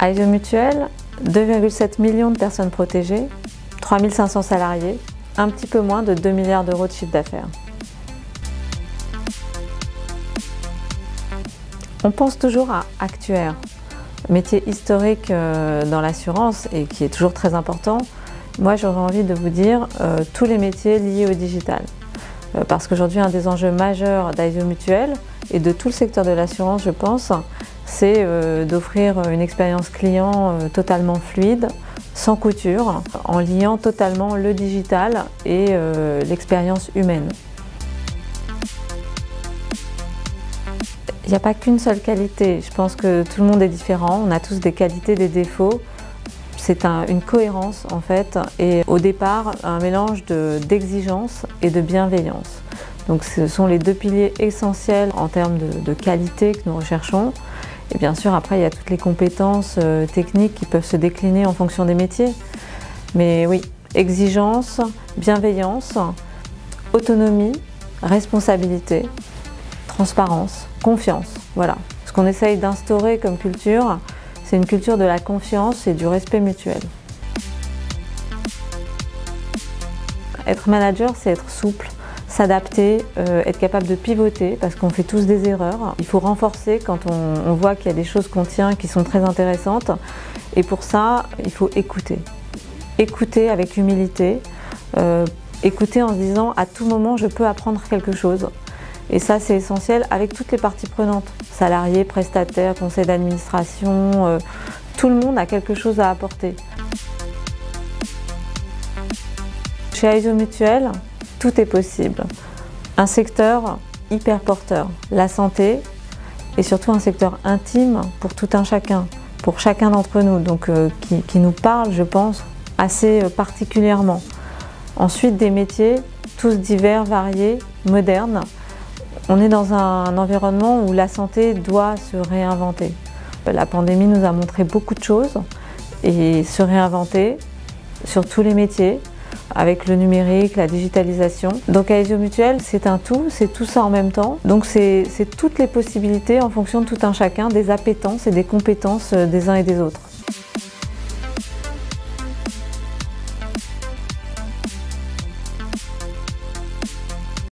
Aesio Mutuel, 2,7 millions de personnes protégées, 3500 salariés, un petit peu moins de 2 milliards d'euros de chiffre d'affaires. On pense toujours à actuaire, métier historique dans l'assurance et qui est toujours très important. Moi, j'aurais envie de vous dire tous les métiers liés au digital. Parce qu'aujourd'hui, un des enjeux majeurs d'Aesio Mutuel et de tout le secteur de l'assurance, je pense, c'est d'offrir une expérience client totalement fluide, sans couture, en liant totalement le digital et l'expérience humaine. Il n'y a pas qu'une seule qualité, je pense que tout le monde est différent, on a tous des qualités, des défauts. C'est une cohérence en fait, et au départ un mélange d'exigence et de bienveillance. Donc ce sont les deux piliers essentiels en termes de qualité que nous recherchons. Et bien sûr après il y a toutes les compétences techniques qui peuvent se décliner en fonction des métiers. Mais oui, exigence, bienveillance, autonomie, responsabilité, transparence, confiance. Voilà. Ce qu'on essaye d'instaurer comme culture, c'est une culture de la confiance et du respect mutuel. Être manager, c'est être souple, s'adapter, être capable de pivoter parce qu'on fait tous des erreurs. Il faut renforcer quand on voit qu'il y a des choses qu'on tient qui sont très intéressantes. Et pour ça, il faut écouter. Écouter avec humilité, écouter en se disant à tout moment je peux apprendre quelque chose. Et ça, c'est essentiel avec toutes les parties prenantes, salariés, prestataires, conseil d'administration, tout le monde a quelque chose à apporter. Chez Aesio Mutuel, tout est possible. Un secteur hyper porteur, la santé, et surtout un secteur intime pour tout un chacun, pour chacun d'entre nous, donc qui nous parle, je pense, assez particulièrement. Ensuite, des métiers, tous divers, variés, modernes. On est dans un environnement où la santé doit se réinventer. La pandémie nous a montré beaucoup de choses et se réinventer sur tous les métiers avec le numérique, la digitalisation. Donc Aesio Mutuel, c'est un tout, c'est tout ça en même temps. Donc c'est toutes les possibilités en fonction de tout un chacun, des appétences et des compétences des uns et des autres.